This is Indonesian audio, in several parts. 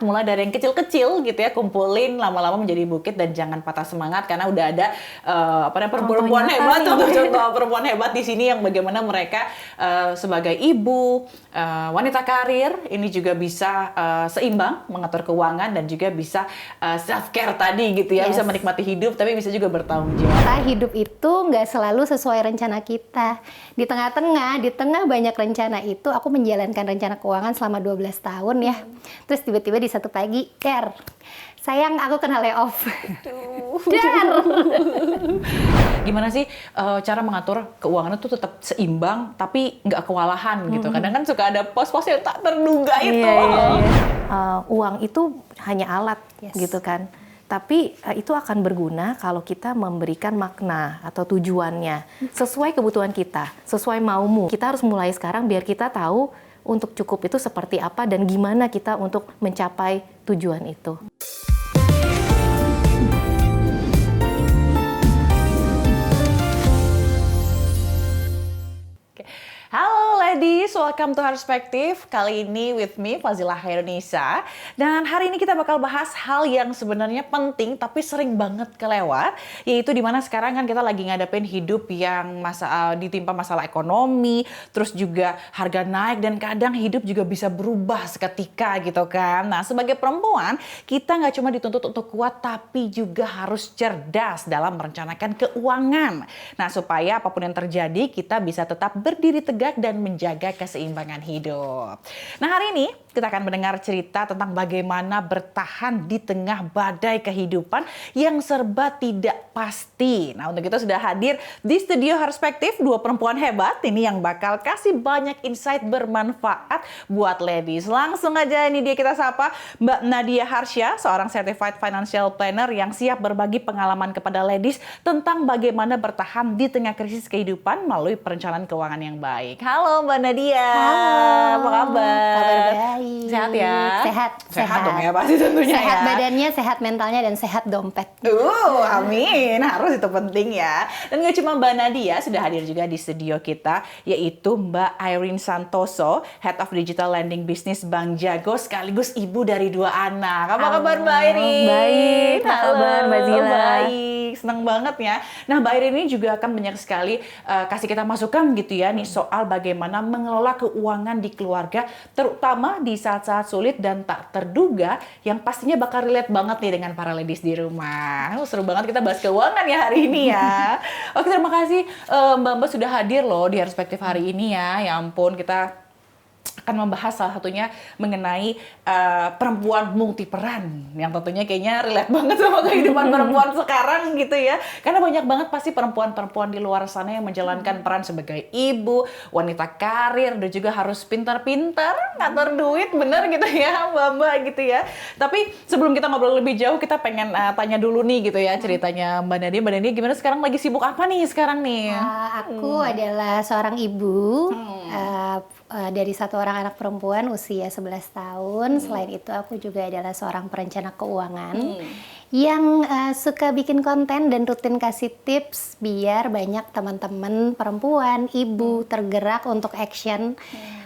Mulai dari yang kecil-kecil gitu ya, kumpulin lama-lama menjadi bukit dan jangan patah semangat karena udah ada perempuan hebat contoh perempuan hebat di sini yang bagaimana mereka sebagai ibu, wanita karir ini juga bisa seimbang mengatur keuangan dan juga bisa self care tadi gitu ya, bisa menikmati hidup tapi bisa juga bertanggung jawab. Hidup itu nggak selalu sesuai rencana kita. Di tengah banyak rencana itu, aku menjalankan rencana keuangan selama 12 tahun ya. Terus tiba-tiba di satu pagi, sayang aku kena layoff. Gimana sih cara mengatur keuangan itu tetap seimbang tapi nggak kewalahan gitu? Kadang kan suka ada pos-pos yang tak terduga itu. Uang itu hanya alat gitu kan. Tapi itu akan berguna kalau kita memberikan makna atau tujuannya sesuai kebutuhan kita, sesuai maumu. Kita harus mulai sekarang biar kita tahu untuk cukup itu seperti apa dan gimana kita untuk mencapai tujuan itu. Halo ladies, welcome to Perspektif. Kali ini with me Fazila Hairunisa. Dan hari ini kita bakal bahas hal yang sebenarnya penting tapi sering banget kelewat, yaitu dimana sekarang kan kita lagi ngadepin hidup yang ditimpa masalah ekonomi, terus juga harga naik dan kadang hidup juga bisa berubah seketika gitu kan. Nah, sebagai perempuan kita nggak cuma dituntut untuk kuat tapi juga harus cerdas dalam merencanakan keuangan. Nah, supaya apapun yang terjadi kita bisa tetap berdiri tegak dan menjaga keseimbangan hidup. Nah, hari ini kita akan mendengar cerita tentang bagaimana bertahan di tengah badai kehidupan yang serba tidak pasti. Nah, untuk itu sudah hadir di studio Perspektif dua perempuan hebat ini yang bakal kasih banyak insight bermanfaat buat ladies. Langsung aja ini dia kita sapa Mbak Nadia Harsha, seorang certified financial planner yang siap berbagi pengalaman kepada ladies tentang bagaimana bertahan di tengah krisis kehidupan melalui perencanaan keuangan yang baik. Halo Mbak Nadia. Halo. Apa kabar? Kabar baik. Sehat ya? Sehat dong ya pasti tentunya sehat ya. badannya, sehat mentalnya, dan sehat dompet. Amin. Harus itu penting ya. Dan gak cuma Mbak Nadia, sudah hadir juga di studio kita, yaitu Mbak Irene Santoso, Head of Digital Lending Business Bank Jago, sekaligus ibu dari 2 anak. Apa kabar Mbak Irene? Baik, apa kabar Mbak Zila? Baik, senang banget ya. Nah, Mbak Irene ini juga akan banyak sekali kasih kita masukan gitu ya, nih soal bagaimana mengelola keuangan di keluarga, terutama di saat-saat sulit dan tak terduga, yang pastinya bakal relate banget nih dengan para ladies di rumah. Seru banget kita bahas keuangan ya hari ini ya. Oke, terima kasih Mbak-mbak sudah hadir loh di Perspektif hari ini ya. Ya ampun, kita akan membahas salah satunya mengenai perempuan multiperan yang tentunya kayaknya relate banget sama kehidupan perempuan sekarang gitu ya, karena banyak banget pasti perempuan-perempuan di luar sana yang menjalankan peran sebagai ibu, wanita karir, dan juga harus pintar-pintar ngatur duit, bener gitu ya mbak-mbak gitu ya. Tapi sebelum kita ngobrol lebih jauh, kita pengen tanya dulu nih gitu ya ceritanya Mbak Nadia. Mbak Nadia gimana sekarang, lagi sibuk apa nih sekarang nih? Aku adalah seorang ibu dari satu orang anak perempuan usia 11 tahun. Selain itu aku juga adalah seorang perencana keuangan yang suka bikin konten dan rutin kasih tips biar banyak teman-teman perempuan, ibu tergerak untuk action.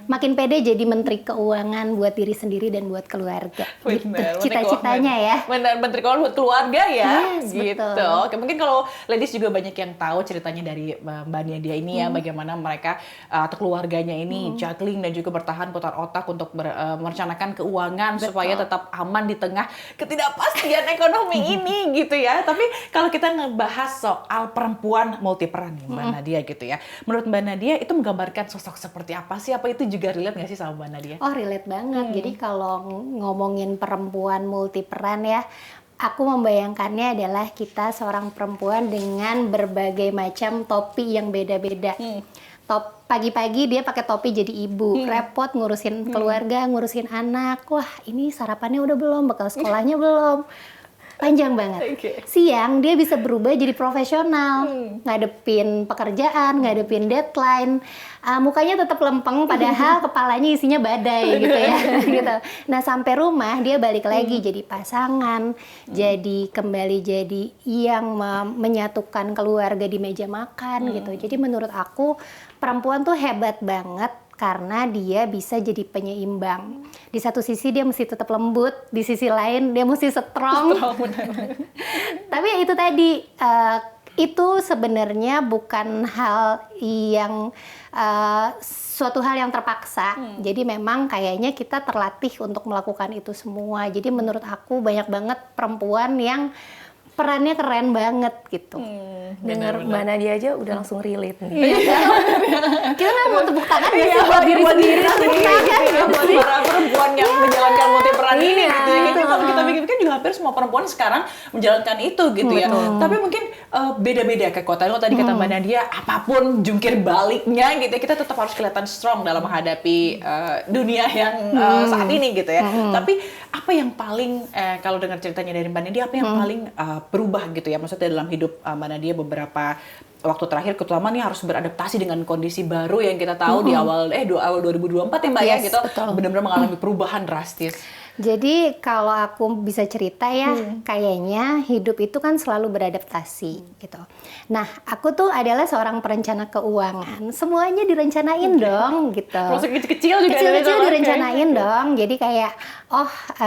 Makin pede jadi menteri keuangan buat diri sendiri dan buat keluarga. Gitu cita-citanya ya. Benar, menteri keuangan buat keluarga ya. Yes, gitu. betul. Oke, mungkin kalau ladies juga banyak yang tahu ceritanya dari Mbak Nadia ini ya, bagaimana mereka atau keluarganya ini juggling dan juga bertahan putar otak untuk merencanakan keuangan supaya tetap aman di tengah ketidakpastian ekonomi ini gitu ya. Tapi kalau kita ngebahas soal perempuan multiperan nih Mbak Nadia gitu ya, menurut Mbak Nadia itu menggambarkan sosok seperti apa sih? Apa itu juga relate nggak sih sama Mbak Nadia? Oh, relate banget. Jadi kalau ngomongin perempuan multiperan ya, aku membayangkannya adalah kita seorang perempuan dengan berbagai macam topi yang beda-beda. Pagi-pagi dia pakai topi jadi ibu, repot ngurusin keluarga, ngurusin anak. Wah, ini sarapannya udah belum, bekal sekolahnya belum. Panjang banget. Siang dia bisa berubah jadi profesional, ngadepin pekerjaan, ngadepin deadline. Mukanya tetap lempeng, padahal kepalanya isinya badai gitu ya. Gitu. Nah, sampai rumah dia balik lagi jadi pasangan, jadi kembali jadi yang menyatukan keluarga di meja makan gitu. Jadi menurut aku perempuan tuh hebat banget karena dia bisa jadi penyeimbang. Di satu sisi dia mesti tetap lembut, di sisi lain dia mesti strong. Tapi ya itu tadi, itu sebenarnya bukan hal yang suatu hal yang terpaksa. Jadi memang kayaknya kita terlatih untuk melakukan itu semua. Jadi menurut aku banyak banget perempuan yang perannya keren banget gitu. Dengar Mbak Nadia aja udah langsung relate nih. Kita nggak mau tepuk tangan ya sih buat diri sendiri. Buat para perempuan yang menjalankan multi peran ini gitu ya. Kita kalau kita pikir-pikir juga hampir semua perempuan sekarang menjalankan itu gitu ya. Tapi mungkin beda-beda kekuatan lo tadi kata Mbak Nadia, apapun jungkir baliknya gitu ya, kita tetap harus kelihatan strong dalam menghadapi dunia yang saat ini gitu ya. Tapi apa yang paling kalau dengar ceritanya dari Mbak Nadia, apa yang paling berubah gitu ya, maksudnya dalam hidup Mbak Nadia beberapa waktu terakhir, terutama nih harus beradaptasi dengan kondisi baru yang kita tahu di awal 2024 ya Mbak ya gitu, benar-benar mengalami perubahan drastis. Jadi kalau aku bisa cerita ya, kayaknya hidup itu kan selalu beradaptasi gitu. Nah, aku tuh adalah seorang perencana keuangan. Semuanya direncanain dong gitu. Proses kecil-kecil juga kecil-kecil direncanain dong. Jadi kayak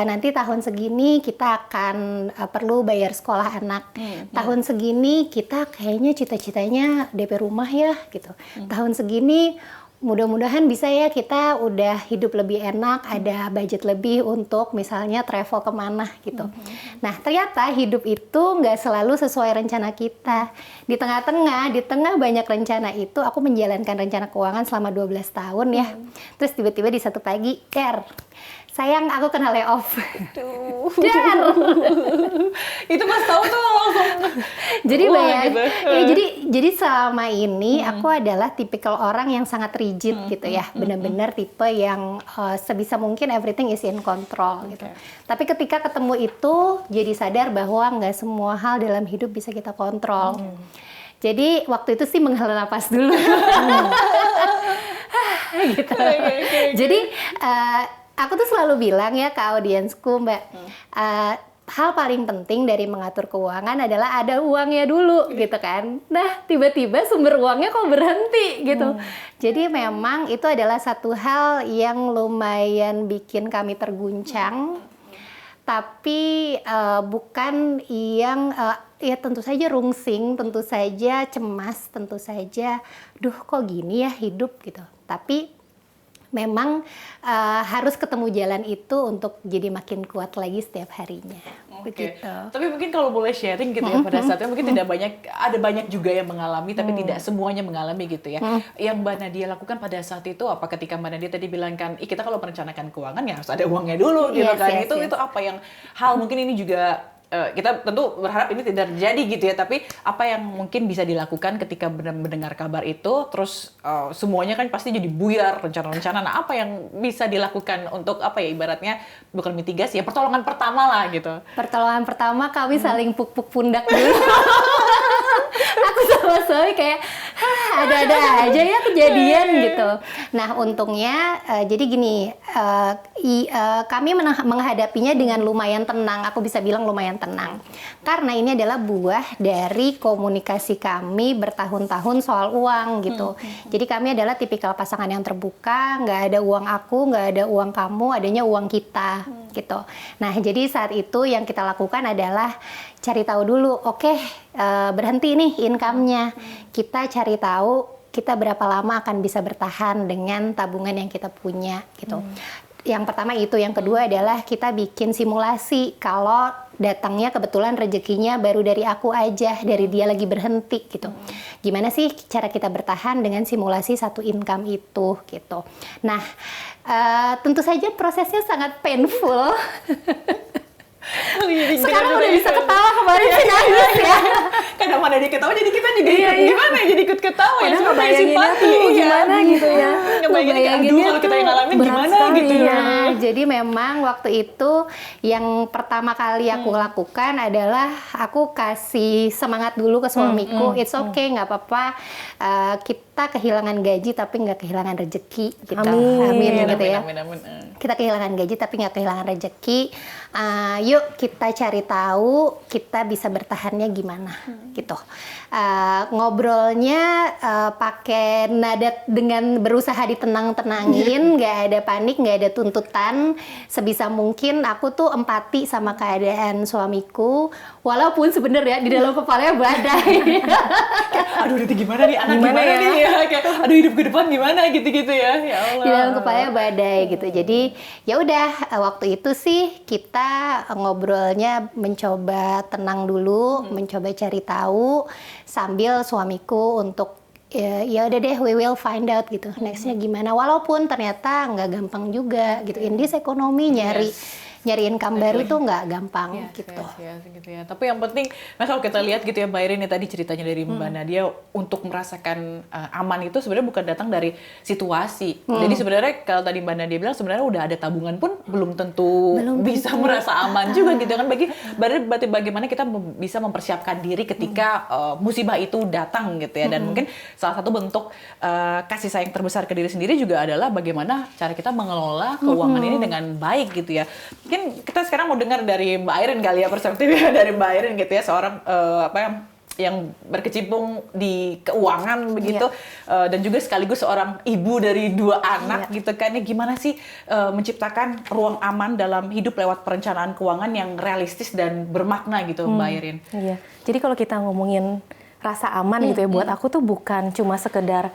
nanti tahun segini kita akan perlu bayar sekolah anak. Tahun segini kita kayaknya cita-citanya DP rumah ya gitu. Tahun segini mudah-mudahan bisa ya kita udah hidup lebih enak, ada budget lebih untuk misalnya travel kemana gitu. Nah ternyata hidup itu nggak selalu sesuai rencana kita. Di tengah banyak rencana itu, aku menjalankan rencana keuangan selama 12 tahun ya. Terus tiba-tiba di satu pagi, sayang aku kena layoff. Itu pas tahu tuh langsung. Jadi gitu. Ya, jadi selama ini aku adalah tipikal orang yang sangat rigid gitu ya, benar-benar tipe yang sebisa mungkin everything is in control gitu. Tapi ketika ketemu itu, jadi sadar bahwa nggak semua hal dalam hidup bisa kita kontrol. Jadi waktu itu sih menghela napas dulu. Gitu. Jadi aku tuh selalu bilang ya ke audiensku, Mbak, hal paling penting dari mengatur keuangan adalah ada uangnya dulu gitu kan. Nah tiba-tiba sumber uangnya kok berhenti gitu. Jadi memang itu adalah satu hal yang lumayan bikin kami terguncang. Tapi bukan yang ya tentu saja rungsing, tentu saja cemas, tentu saja duh kok gini ya hidup gitu. Tapi memang harus ketemu jalan itu untuk jadi makin kuat lagi setiap harinya. Begitu. Tapi mungkin kalau boleh sharing gitu ya pada saat itu mungkin ada banyak juga yang mengalami tapi tidak semuanya mengalami gitu ya. Yang Mbak Nadia lakukan pada saat itu apa, ketika Mbak Nadia tadi bilang kan, kita kalau merencanakan keuangan ya harus ada uangnya dulu gitu kan. Itu apa yang hal mungkin ini juga kita tentu berharap ini tidak terjadi gitu ya, tapi apa yang mungkin bisa dilakukan ketika mendengar kabar itu, terus semuanya kan pasti jadi buyar rencana-rencana. Nah, apa yang bisa dilakukan untuk apa ya, ibaratnya bukan mitigasi ya, pertolongan pertama lah gitu. Pertolongan pertama kami saling puk-puk pundak dulu. Aku sama suami kayak ada-ada aja ya kejadian gitu. Nah untungnya jadi gini, kami menghadapinya dengan lumayan tenang. Aku bisa bilang lumayan tenang karena ini adalah buah dari komunikasi kami bertahun-tahun soal uang gitu. Jadi kami adalah tipikal pasangan yang terbuka, nggak ada uang aku, nggak ada uang kamu, adanya uang kita gitu. Nah jadi saat itu yang kita lakukan adalah cari tahu dulu, berhenti nih income-nya. Kita cari tahu kita berapa lama akan bisa bertahan dengan tabungan yang kita punya gitu. Yang pertama itu, yang kedua adalah kita bikin simulasi kalau datangnya kebetulan rezekinya baru dari aku aja, dari dia lagi berhenti gitu. Gimana sih cara kita bertahan dengan simulasi satu income itu gitu. Nah, tentu saja prosesnya sangat painful. Sekarang udah bisa ketawa, kemarin sih nangis ya. Karena mana dia ketawa jadi kita juga gimana ya, jadi ikut ketawa ya, padahal ngebayanginnya tuh gimana gitu ya. Ngebayanginnya kalau kita yang ngalamin gimana gitu ya. Jadi memang waktu itu yang pertama kali aku lakukan adalah aku kasih semangat dulu ke suamiku. It's okay, nggak apa-apa. kita kehilangan gaji tapi nggak kehilangan rezeki gitu. Amin. Gitu ya. Amin. Kita kehilangan gaji tapi nggak kehilangan rezeki. Yuk kita cari tahu kita bisa bertahannya gimana gitu. Ngobrolnya pakai nada dengan berusaha ditenang-tenangin, nggak ada panik, nggak ada tuntutan. Sebisa mungkin aku tuh empati sama keadaan suamiku, walaupun sebenarnya di dalam kepalanya badai. Aduh nanti gimana nih, anak gimana nih ya, kayak aduh hidup ke depan gimana gitu-gitu ya. Ya Allah. Di dalam kepalanya badai gitu. Jadi ya udah waktu itu sih kita ngobrolnya mencoba tenang dulu, mencoba cari tahu sambil suamiku untuk ya udah deh, we will find out gitu. Nextnya gimana? Walaupun ternyata nggak gampang juga gitu. In this ekonomi nyari income baru tuh nggak gampang gitu. Gitu ya. Tapi yang penting, nah kalau kita lihat gitu ya, Mbak Irin tadi ceritanya dari Mbak Nadia untuk merasakan aman itu sebenarnya bukan datang dari situasi. Jadi sebenarnya kalau tadi Mbak Nadia bilang sebenarnya udah ada tabungan pun belum tentu bisa merasa aman juga gitu kan. Berarti bagaimana kita bisa mempersiapkan diri ketika musibah itu datang gitu ya. Dan mungkin salah satu bentuk kasih sayang terbesar ke diri sendiri juga adalah bagaimana cara kita mengelola keuangan ini dengan baik gitu ya. Mungkin kita sekarang mau dengar dari Mbak Irin kali ya, perspektifnya dari Mbak Irin gitu ya, seorang yang berkecimpung di keuangan begitu, dan juga sekaligus seorang ibu dari 2 anak gitu kan. Ini gimana sih menciptakan ruang aman dalam hidup lewat perencanaan keuangan yang realistis dan bermakna gitu, Mbak Irin? Iya. Jadi kalau kita ngomongin rasa aman gitu ya, buat aku tuh bukan cuma sekedar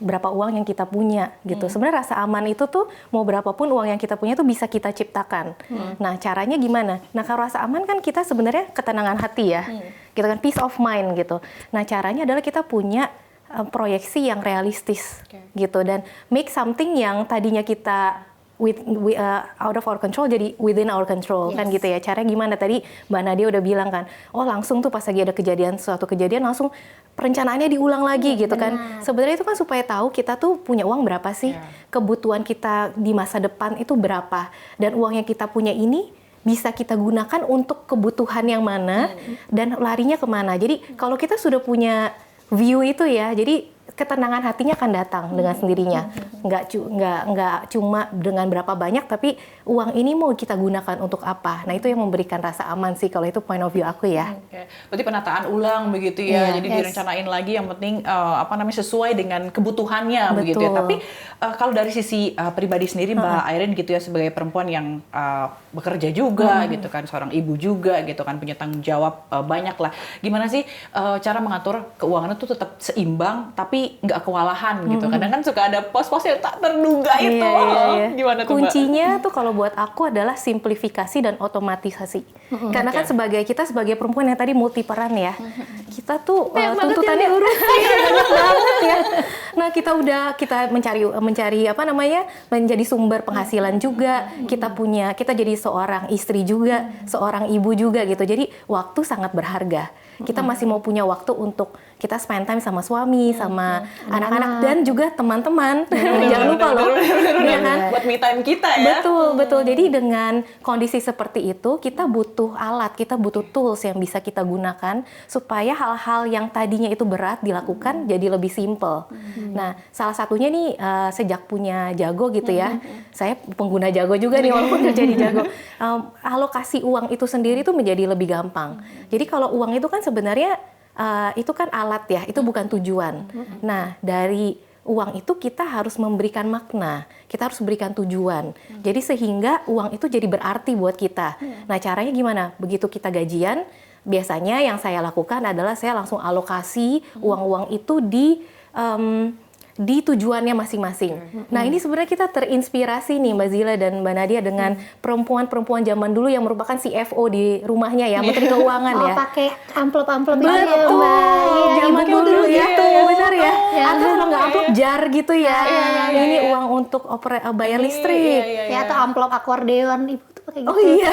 berapa uang yang kita punya gitu. Sebenarnya rasa aman itu tuh mau berapapun uang yang kita punya tuh bisa kita ciptakan. Nah, caranya gimana? Nah, kalau rasa aman kan kita sebenarnya ketenangan hati ya. Gitu kan, peace of mind gitu. Nah, caranya adalah kita punya proyeksi yang realistis gitu, dan make something yang tadinya kita out of our control jadi within our control kan gitu ya. Caranya gimana? Tadi Mbak Nadia udah bilang kan, langsung tuh pas lagi ada suatu kejadian langsung perencanaannya diulang lagi gitu kan. Sebenarnya itu kan supaya tahu kita tuh punya uang berapa sih, kebutuhan kita di masa depan itu berapa, dan uang yang kita punya ini bisa kita gunakan untuk kebutuhan yang mana dan larinya kemana. Jadi kalau kita sudah punya view itu ya, jadi ketenangan hatinya akan datang dengan sendirinya. Nggak cuma dengan berapa banyak, tapi uang ini mau kita gunakan untuk apa. Nah, itu yang memberikan rasa aman sih, kalau itu point of view aku ya. Berarti penataan ulang begitu ya. Jadi direncanain lagi, yang penting sesuai dengan kebutuhannya. Betul. Begitu ya. Tapi kalau dari sisi pribadi sendiri Mbak Irin gitu ya, sebagai perempuan yang bekerja juga gitu kan, seorang ibu juga gitu kan, punya tanggung jawab banyak lah. Gimana sih cara mengatur keuangan itu tetap seimbang tapi nggak kewalahan gitu. Kadang kan suka ada pos-pos yang tak terduga itu. Gimana tuh, Mbak? Kuncinya tuh kalau buat aku adalah simplifikasi dan otomatisasi. Karena kan kita sebagai perempuan yang tadi multi peran ya, kita tuh tuntutannya banyak banget ya. Nah, kita mencari menjadi sumber penghasilan juga. Kita jadi seorang istri juga, seorang ibu juga gitu. Jadi waktu sangat berharga. Kita masih mau punya waktu untuk kita spend time sama suami, sama anak-anak, dan juga teman-teman. Jangan lupa loh, ya kan? Buat me time kita ya. Betul. Jadi dengan kondisi seperti itu, kita butuh alat, kita butuh tools yang bisa kita gunakan supaya hal-hal yang tadinya itu berat dilakukan jadi lebih simple. Nah, salah satunya nih sejak punya Jago gitu ya, saya pengguna Jago juga nih walaupun kerja di Jago. Alokasi uang itu sendiri tuh menjadi lebih gampang. Jadi kalau uang itu kan sebenarnya itu kan alat ya, itu bukan tujuan. Nah, dari uang itu kita harus memberikan makna, kita harus berikan tujuan. Jadi sehingga uang itu jadi berarti buat kita. Nah, caranya gimana? Begitu kita gajian, biasanya yang saya lakukan adalah saya langsung alokasi uang-uang itu di tujuannya masing-masing. Nah, ini sebenarnya kita terinspirasi nih Mbak Zila dan Mbak Nadia dengan perempuan-perempuan zaman dulu yang merupakan CFO di rumahnya ya, Menteri Keuangan ya. Pakai amplop-amplop itu ya, Betul. Mbak. Zaman dulu ya, benar ya. Atau kalau nggak amplop jar gitu ya. Ini uang untuk bayar listrik. Ya, atau amplop akordeon ibu tuh pakai gitu. Oh iya.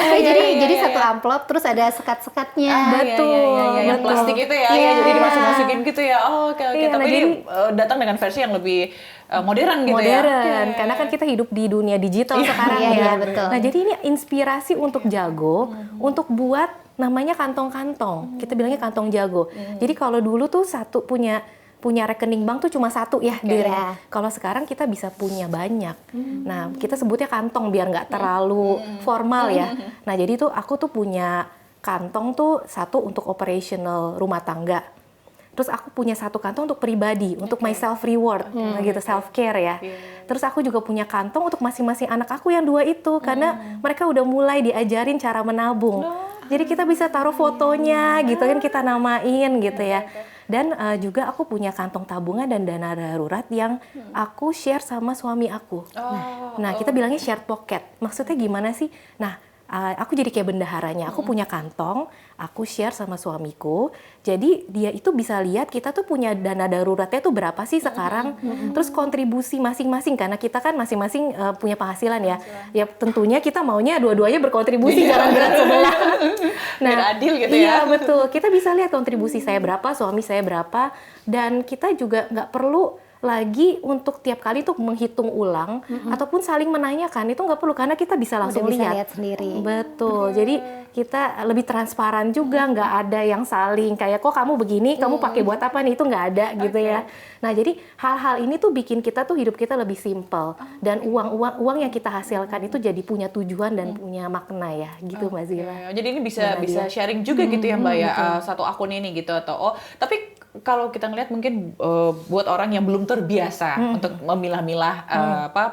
Jadi satu amplop terus ada sekat-sekatnya. Betul. Yang plastik itu ya, jadi dimasukin gitu ya. Oke. Iya, Tapi nah, ini datang dengan versi yang lebih modern gitu ya. Modern, karena kan kita hidup di dunia digital sekarang ya. Iya, betul. Nah, jadi ini inspirasi untuk Jago, untuk buat namanya kantong-kantong. Kita bilangnya kantong Jago. Jadi kalau dulu tuh punya punya rekening bank tuh cuma satu ya di Iya. Kalau sekarang kita bisa punya banyak. Nah, kita sebutnya kantong biar nggak terlalu formal ya. Nah, jadi tuh aku tuh punya kantong tuh satu untuk operational rumah tangga. Terus aku punya satu kantong untuk pribadi, untuk my self reward, gitu, self care ya. Terus aku juga punya kantong untuk masing-masing anak aku yang 2 itu, karena mereka udah mulai diajarin cara menabung. Jadi kita bisa taruh fotonya, gitu kan, kita namain gitu ya. Dan juga aku punya kantong tabungan dan dana darurat yang aku share sama suami aku. Nah, kita bilangnya shared pocket. Maksudnya gimana sih? Nah, aku jadi kayak bendaharanya. Aku punya kantong, aku share sama suamiku. Jadi dia itu bisa lihat kita tuh punya dana daruratnya tuh berapa sih sekarang. Terus kontribusi masing-masing, karena kita kan masing-masing punya penghasilan ya. Ya tentunya kita maunya dua-duanya berkontribusi, jangan berat sebelah. Biar adil gitu iya, ya. betul. Kita bisa lihat kontribusi saya berapa, suami saya berapa. Dan kita juga nggak perlu lagi untuk tiap kali tuh menghitung ulang ataupun saling menanyakan, itu nggak perlu karena kita bisa langsung Udah bisa lihat. lihat sendiri. Betul. Jadi kita lebih transparan juga, nggak ada yang saling kayak kok kamu begini, kamu pakai buat apa nih, itu nggak ada gitu ya. Nah, jadi hal-hal ini tuh bikin kita tuh hidup kita lebih simple dan uang yang kita hasilkan itu jadi punya tujuan dan punya makna ya, gitu Mbak Zila. Jadi ini bisa sharing juga gitu ya Mbak ya, satu akun ini gitu atau tapi kalau kita ngelihat mungkin buat orang yang belum terbiasa untuk memilah-milah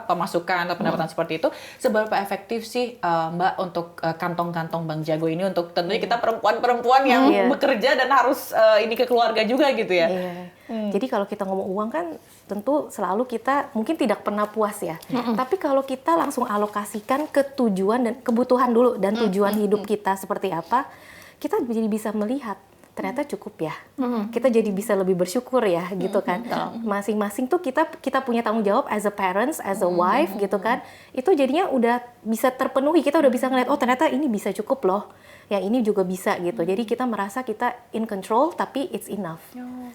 pemasukan atau pendapatan seperti itu, seberapa efektif sih Mbak untuk kantong-kantong Bank Jago ini untuk tentunya kita perempuan-perempuan yang bekerja dan harus ini ke keluarga juga gitu ya. Iya. Jadi kalau kita ngomong uang kan tentu selalu kita mungkin tidak pernah puas ya. Tapi kalau kita langsung alokasikan ke tujuan dan kebutuhan dulu dan tujuan hidup kita seperti apa, kita jadi bisa melihat ternyata cukup ya. Kita jadi bisa lebih bersyukur ya gitu kan. Masing-masing tuh kita punya tanggung jawab as a parents, as a wife gitu kan. Itu jadinya udah bisa terpenuhi. Kita udah bisa ngeliat, oh ternyata ini bisa cukup loh. Yang ini juga bisa gitu. Jadi kita merasa kita in control tapi it's enough.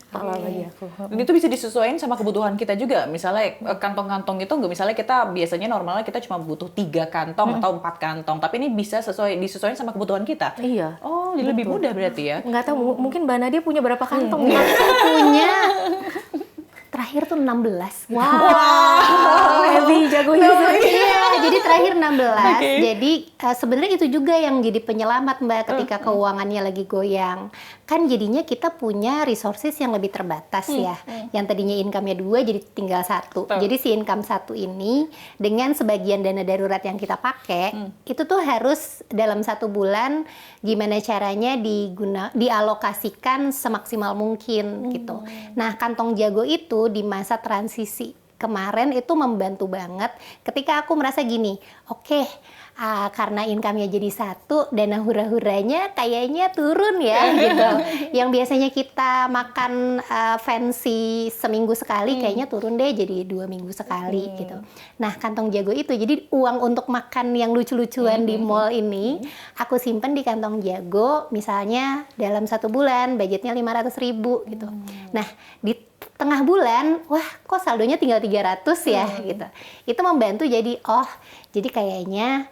Kalau bagi aku. Dan itu bisa disesuaikan sama kebutuhan kita juga. Misalnya kantong-kantong itu nggak, misalnya kita biasanya normalnya kita cuma butuh 3 kantong atau 4 kantong, tapi ini bisa disesuaikan sama kebutuhan kita. Iya. Oh, jadi lebih mudah berarti ya. Nggak tahu, mungkin Mbak Nadia punya berapa kantong nih? Aku punya terakhir tuh 16. Wow, heavy, jago hidup. Iya, jadi terakhir 16. Jadi sebenarnya itu juga yang jadi penyelamat Mbak ketika keuangannya lagi goyang. Kan jadinya kita punya resources yang lebih terbatas ya. Yang tadinya income-nya 2 jadi tinggal 1. Jadi si income 1 ini dengan sebagian dana darurat yang kita pakai, itu tuh harus dalam 1 bulan gimana caranya dialokasikan semaksimal mungkin gitu. Nah, kantong jago itu di masa transisi kemarin itu membantu banget ketika aku merasa gini, oke, karena income-nya jadi 1, dana hura-huranya kayaknya turun ya gitu. Yang biasanya kita makan fancy seminggu sekali, kayaknya turun deh jadi 2 minggu sekali gitu. Nah, kantong jago itu, jadi uang untuk makan yang lucu-lucuan di mall ini, aku simpen di kantong jago, misalnya dalam 1 bulan budgetnya 500.000 gitu. Nah, di tengah bulan, wah kok saldonya tinggal 300 ya gitu. Itu membantu jadi, jadi kayaknya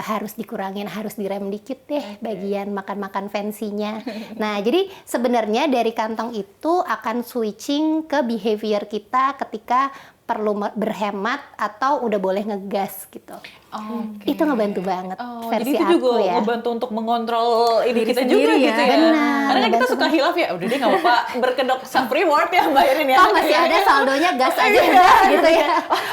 harus dikurangin, harus direm dikit deh bagian makan-makan fancy-nya. Nah, jadi sebenarnya dari kantong itu akan switching ke behavior kita ketika perlu berhemat atau udah boleh ngegas gitu. Itu ngebantu banget versi jadi itu aku juga ya. ngebantu untuk mengontrol ini kita sendiri juga ya. gitu ya. Benar, Karena kan kita ngebantu suka hilaf ya, udah deh nggak apa-apa, berkedok self reward ya bayarin ya. Oh, masih ada saldonya, gas aja gitu ya.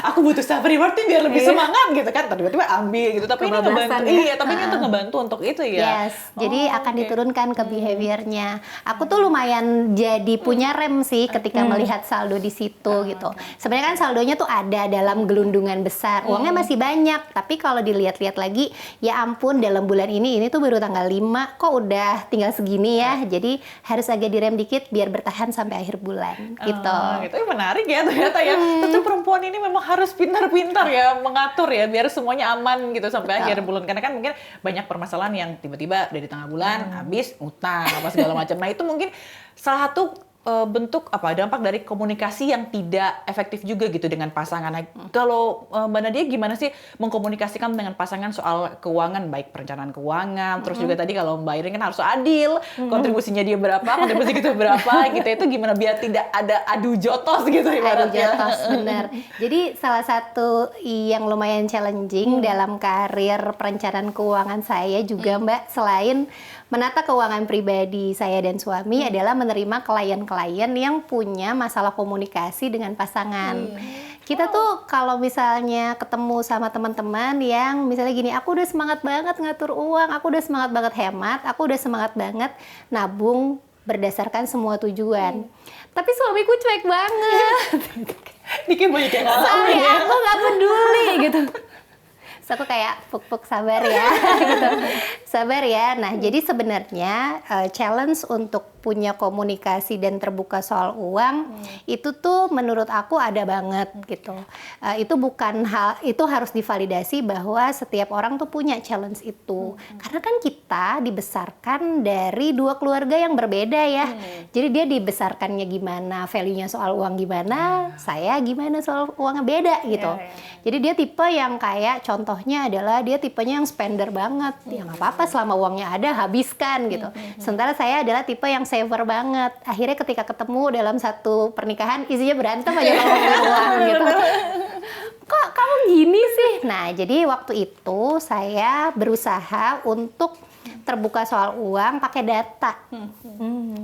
Aku butuh self reward nih biar lebih semangat gitu kan. Tiba-tiba ambil gitu. Tapi ini ngebantu, tapi ini untuk ngebantu untuk itu ya. Yes, jadi akan diturunkan ke behaviornya. Aku tuh lumayan jadi punya rem sih ketika melihat saldo di situ gitu. Sebenarnya kan saldonya tuh ada dalam gelundungan besar, uangnya masih banyak. Tapi kalau dilihat-lihat lagi, ya ampun dalam bulan ini tuh baru tanggal 5, kok udah tinggal segini ya. Jadi harus agak direm dikit biar bertahan sampai akhir bulan gitu. Itu menarik ya ternyata ya. Tentu perempuan ini memang harus pintar-pintar ya mengatur ya biar semuanya aman gitu sampai akhir bulan. Karena kan mungkin banyak permasalahan yang tiba-tiba dari tengah bulan habis utang apa segala macam. Nah, itu mungkin salah satu bentuk apa dampak dari komunikasi yang tidak efektif juga gitu dengan pasangan. Nah, kalau Mbak Nadia gimana sih mengkomunikasikan dengan pasangan soal keuangan, baik perencanaan keuangan, terus juga tadi kalau Mbak Irin kan harus adil, kontribusinya dia berapa, kontribusi kita berapa, gitu itu gimana biar tidak ada adu jotos gitu Adu ibaratnya. jotos, benar. Jadi salah satu yang lumayan challenging dalam karir perencanaan keuangan saya juga Mbak, selain menata keuangan pribadi saya dan suami adalah menerima klien-klien yang punya masalah komunikasi dengan pasangan. Kita tuh kalau misalnya ketemu sama teman-teman yang misalnya gini, aku udah semangat banget ngatur uang, aku udah semangat banget hemat, aku udah semangat banget nabung berdasarkan semua tujuan. Tapi suamiku cuek banget. Dikit banyak yang ngalamin Sampai ya. aku nggak peduli gitu. Terus aku kayak puk-puk sabar ya gitu. Sabar ya. Nah, jadi sebenarnya challenge untuk punya komunikasi dan terbuka soal uang itu tuh menurut aku ada banget gitu. Itu bukan hal, itu harus divalidasi bahwa setiap orang tuh punya challenge itu. Karena kan kita dibesarkan dari dua keluarga yang berbeda ya. Jadi dia dibesarkannya gimana, value-nya soal uang gimana, saya gimana soal uangnya beda gitu. Jadi dia tipe yang kayak contohnya adalah dia tipenya yang spender banget. Ya nggak apa-apa selama uangnya ada habiskan gitu. Sementara saya adalah tipe yang saver banget. Akhirnya ketika ketemu dalam satu pernikahan isinya berantem aja kalau ngomongin uang gitu. Kok kamu gini sih? Nah, jadi waktu itu saya berusaha untuk terbuka soal uang pakai data.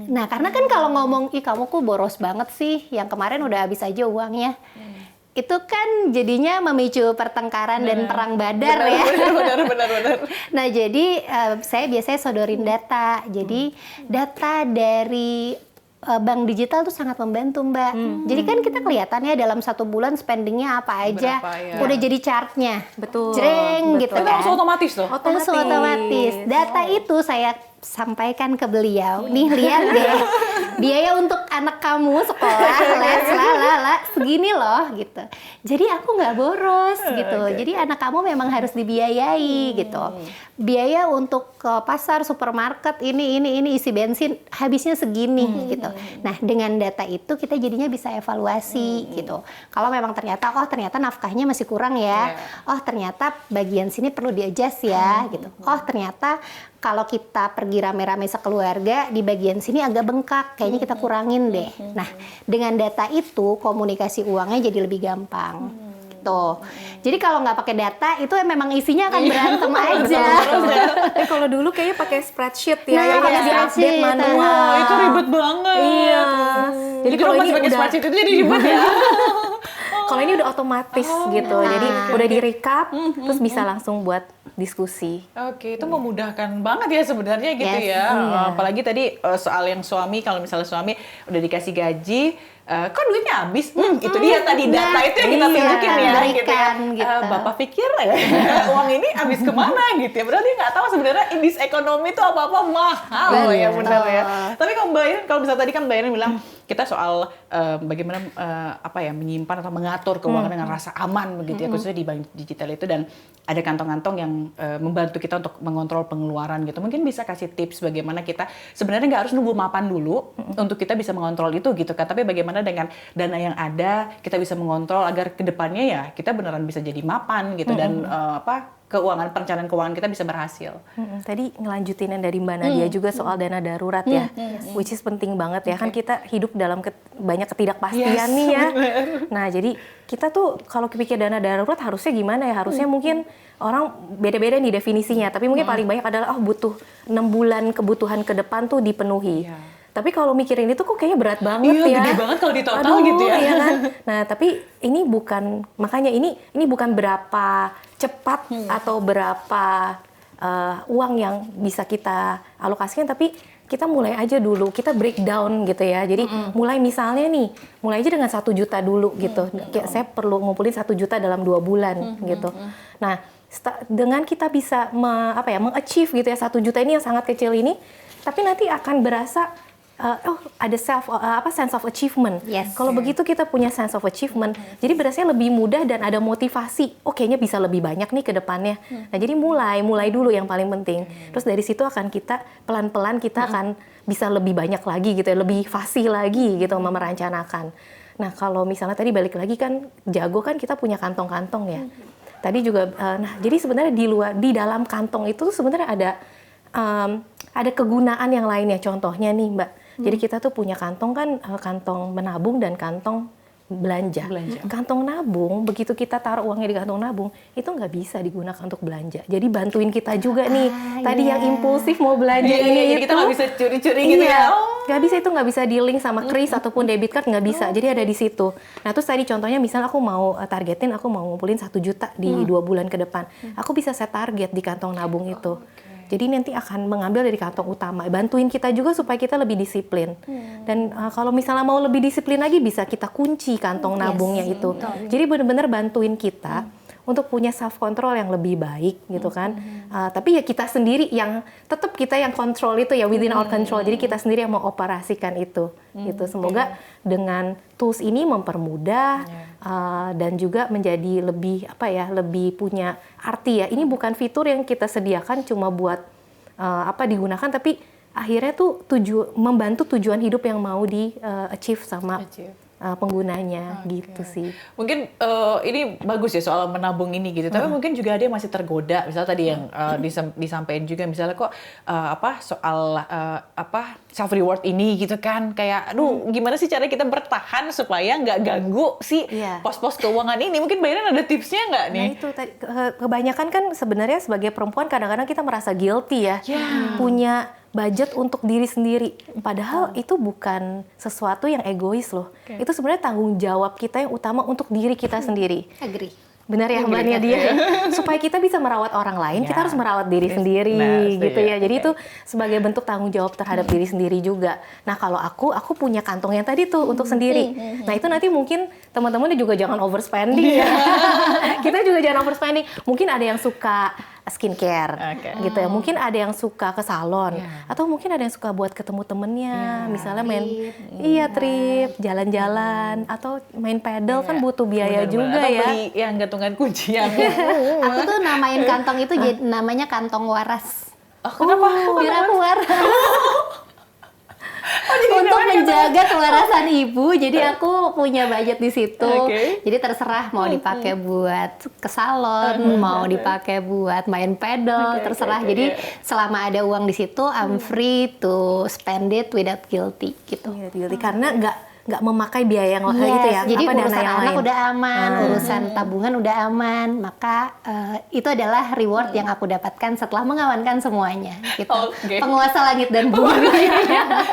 Nah, karena kan kalau ngomong, ih kamu kok boros banget sih, yang kemarin udah habis aja uangnya. Itu kan jadinya memicu pertengkaran dan perang badar ya. Benar. Nah, jadi saya biasanya sodorin data. Jadi data dari bank digital tuh sangat membantu Mbak. Jadi kan kita kelihatannya dalam satu bulan spendingnya apa aja, Berapa, ya. udah jadi chartnya. Betul. Jreng betul. gitu Itu kan. langsung otomatis tuh. Langsung otomatis. Data itu saya sampaikan ke beliau. Nih lihat deh, biaya untuk anak kamu sekolah, les, segini loh gitu. Jadi aku nggak boros gitu. Jadi anak kamu memang harus dibiayai gitu. Biaya untuk ke pasar, supermarket, ini isi bensin habisnya segini gitu. Nah, dengan data itu kita jadinya bisa evaluasi gitu. Kalau memang ternyata nafkahnya masih kurang ya. Oh, ternyata bagian sini perlu di-adjust ya gitu. Oh, ternyata kalau kita pergi rame-rame sekeluarga di bagian sini agak bengkak, kayaknya kita kurangin deh. Nah, dengan data itu komunikasi uangnya jadi lebih gampang. Gitu. Jadi kalau nggak pakai data itu memang isinya akan berantem aja. Tapi kalau dulu kayaknya pakai spreadsheet ya, Nah, yang harus iya, di-update spreadsheet, manual. Itu ribet banget. Iya. Jadi kalau ini masih pakai udah- spreadsheet itu jadi ribet ya. Kalau ini udah otomatis gitu, jadi udah di-recap, terus bisa langsung buat diskusi. Oke, itu memudahkan banget ya sebenarnya gitu Yes, ya. iya. Apalagi tadi soal yang suami, kalau misalnya suami udah dikasih gaji, kok duitnya habis? Itu dia tadi data itu yang kita iya, tunjukin ya. berikan gitu ya. gitu. Bapak pikir uang ini habis kemana gitu ya. Berarti nggak tahu sebenarnya indis ekonomi itu apa-apa mahal ya benar ya. Tapi kalau Mbak Irin, kalau misalnya tadi kan Mbak Irin bilang kita soal bagaimana menyimpan atau mengatur keuangan dengan rasa aman begitu ya, khususnya di bank digital itu, dan ada kantong-kantong yang membantu kita untuk mengontrol pengeluaran gitu. Mungkin bisa kasih tips bagaimana kita sebenarnya nggak harus nunggu mapan dulu untuk kita bisa mengontrol itu gitu kan. Tapi bagaimana dengan dana yang ada kita bisa mengontrol agar kedepannya ya kita beneran bisa jadi mapan gitu dan keuangan, perencanaan keuangan kita bisa berhasil. Tadi ngelanjutin yang dari Mbak Nadia juga soal dana darurat ya, which is penting banget ya. Kan kita hidup dalam banyak ketidakpastian nih ya. Nah, jadi kita tuh kalau pikir dana darurat harusnya gimana ya? Harusnya mungkin orang beda-beda nih definisinya, tapi mungkin paling banyak adalah butuh 6 bulan kebutuhan ke depan tuh dipenuhi. Tapi kalau mikirin itu kok kayaknya berat banget ya. Gede banget kalau di total Aduh, gitu ya. Iya kan? Nah, tapi ini bukan, makanya ini bukan berapa cepat atau berapa uang yang bisa kita alokasikan, tapi kita mulai aja dulu, kita breakdown gitu ya. Jadi mulai misalnya nih, mulai aja dengan 1 juta dulu gitu. Saya perlu ngumpulin 1 juta dalam 2 bulan gitu. Nah, dengan kita bisa mengachieve gitu ya 1 juta ini yang sangat kecil ini, tapi nanti akan berasa ada sense of achievement. Yes. Kalau begitu kita punya sense of achievement, jadi berasanya lebih mudah dan ada motivasi. Oh, kayaknya bisa lebih banyak nih ke depannya. Nah, jadi mulai dulu yang paling penting. Terus dari situ akan kita pelan-pelan kita akan bisa lebih banyak lagi gitu ya, lebih fasih lagi gitu merencanakan. Nah, kalau misalnya tadi balik lagi kan jago kan kita punya kantong-kantong ya. Tadi juga, nah jadi sebenarnya di dalam kantong itu tuh sebenarnya ada kegunaan yang lainnya. Contohnya nih Mbak, jadi kita tuh punya kantong kan, kantong menabung dan kantong belanja. Kantong nabung, begitu kita taruh uangnya di kantong nabung, itu nggak bisa digunakan untuk belanja. Jadi bantuin kita juga nih, tadi yang impulsif mau belanja ini jadi kita nggak bisa curi-curi gitu ya. Nggak bisa, itu nggak bisa di-link sama kris ataupun debit card, nggak bisa. Jadi ada di situ. Nah, terus tadi contohnya misalnya aku mau targetin, aku mau ngumpulin 1 juta di 2 bulan ke depan. Aku bisa set target di kantong nabung itu. Jadi nanti akan mengambil dari kantong utama. Bantuin kita juga supaya kita lebih disiplin. Dan kalau misalnya mau lebih disiplin lagi, bisa kita kunci kantong nabungnya itu. Jadi benar-benar bantuin kita untuk punya self control yang lebih baik gitu kan. Tapi ya kita sendiri yang tetap kita yang kontrol itu ya, within our control. Jadi kita sendiri yang mengoperasikan itu. Gitu. Semoga dengan tools ini mempermudah dan juga menjadi lebih lebih punya arti ya. Ini bukan fitur yang kita sediakan cuma buat digunakan, tapi akhirnya tuh membantu tujuan hidup yang mau di achieve sama penggunanya gitu sih. Mungkin ini bagus ya soal menabung ini gitu. Tapi mungkin juga ada yang masih tergoda. Misalnya tadi yang disampaikan juga misalnya kok soal self reward ini gitu kan, kayak aduh gimana sih cara kita bertahan supaya nggak ganggu si pos-pos keuangan ini. Mungkin Bayran ada tipsnya nggak nih? Nah itu tadi kebanyakan kan sebenarnya sebagai perempuan kadang-kadang kita merasa guilty ya, punya budget untuk diri sendiri. Padahal itu bukan sesuatu yang egois loh. Itu sebenarnya tanggung jawab kita yang utama untuk diri kita sendiri. Agree. Benar ya Mbak Nadia? Supaya kita bisa merawat orang lain, kita harus merawat diri sendiri gitu ya. Jadi itu sebagai bentuk tanggung jawab terhadap diri sendiri juga. Nah kalau aku punya kantong yang tadi tuh untuk sendiri. Nah itu nanti mungkin teman-teman juga jangan overspending ya. Kita juga jangan overspending. Mungkin ada yang suka skincare gitu ya. Mungkin ada yang suka ke salon atau mungkin ada yang suka buat ketemu temennya, misalnya main trip, jalan-jalan atau main pedal kan butuh biaya juga atau ya. beli yang gantungan kunci yang Aku tuh namain kantong itu namanya kantong waras. kenapa? Biar aku waras. Untuk menjaga kewarasan ibu, jadi aku punya budget di situ. Jadi terserah mau dipakai buat ke salon, mau dipakai buat main pedal, terserah. Jadi selama ada uang di situ, I'm free to spend it without guilty gitu. Karena nggak memakai biaya yang gitu ya. Jadi dana urusan yang anak lain. udah aman, urusan tabungan udah aman, maka itu adalah reward yang aku dapatkan setelah mengamankan semuanya. Gitu. Penguasa langit dan bumi.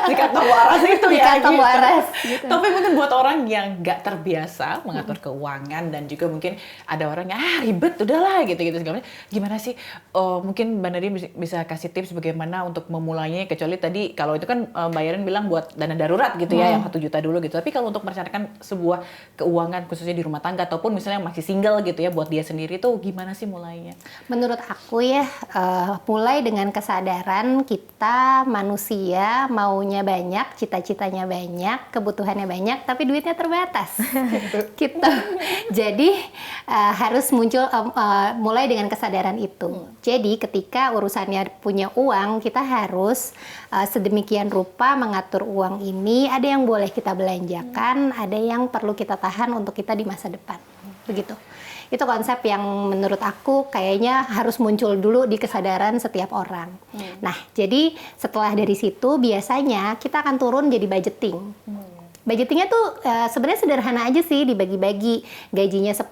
Di kantong waras itu Di ya. kantong waras. Gitu. Tapi mungkin buat orang yang nggak terbiasa mengatur keuangan dan juga mungkin ada orang yang ribet udahlah gitu-gitu segala macam. Gimana sih? Mungkin Mbak Nadia bisa kasih tips bagaimana untuk memulainya, kecuali tadi kalau itu kan Mbak Yaren bilang buat dana darurat gitu ya, yang 1 juta dulu gitu. Tapi kalau untuk merencanakan sebuah keuangan khususnya di rumah tangga ataupun misalnya yang masih single gitu ya, buat dia sendiri tuh gimana sih mulainya? Menurut aku ya, mulai dengan kesadaran kita manusia maunya banyak, cita-citanya banyak, kebutuhannya banyak, tapi duitnya terbatas. Gitu. Jadi harus muncul mulai dengan kesadaran itu. Jadi ketika urusannya punya uang, kita harus sedemikian rupa mengatur uang ini. Ada yang boleh kita belanjakan, ada yang perlu kita tahan untuk kita di masa depan. Begitu. Itu konsep yang menurut aku kayaknya harus muncul dulu di kesadaran setiap orang. Nah, jadi setelah dari situ biasanya kita akan turun jadi budgeting. Budgetingnya tuh sebenarnya sederhana aja sih, dibagi-bagi. Gajinya 10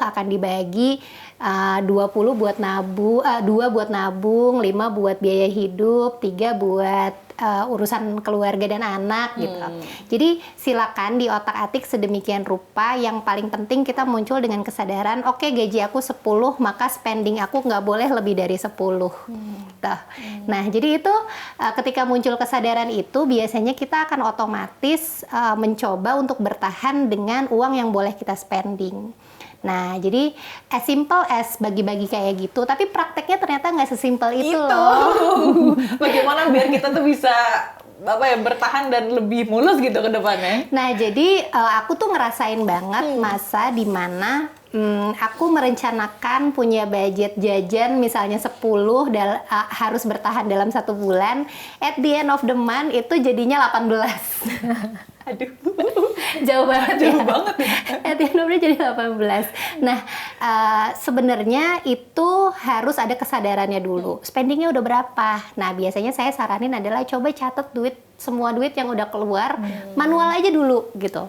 akan dibagi 20 buat nabung, 2 buat nabung, 5 buat biaya hidup, 3 buat urusan keluarga dan anak gitu. Jadi silakan di otak-atik sedemikian rupa. Yang paling penting kita muncul dengan kesadaran, oke, gaji aku 10, maka spending aku nggak boleh lebih dari 10. Nah, jadi itu ketika muncul kesadaran itu biasanya kita akan otomatis mencoba untuk bertahan dengan uang yang boleh kita spending. Nah, jadi as simple as bagi-bagi kayak gitu, tapi prakteknya ternyata nggak sesimpel itu loh. Bagaimana biar kita tuh bisa bertahan dan lebih mulus gitu ke depannya? Nah, jadi aku tuh ngerasain banget masa dimana aku merencanakan punya budget jajan misalnya 10 harus bertahan dalam 1 bulan. At the end of the month itu jadinya 18. Aduh. Jauh banget Jauh ya. banget ya. At the end of the month jadi 18. Nah, sebenarnya itu harus ada kesadarannya dulu. Spendingnya udah berapa? Nah, biasanya saya saranin adalah coba catat semua duit yang udah keluar, manual aja dulu gitu.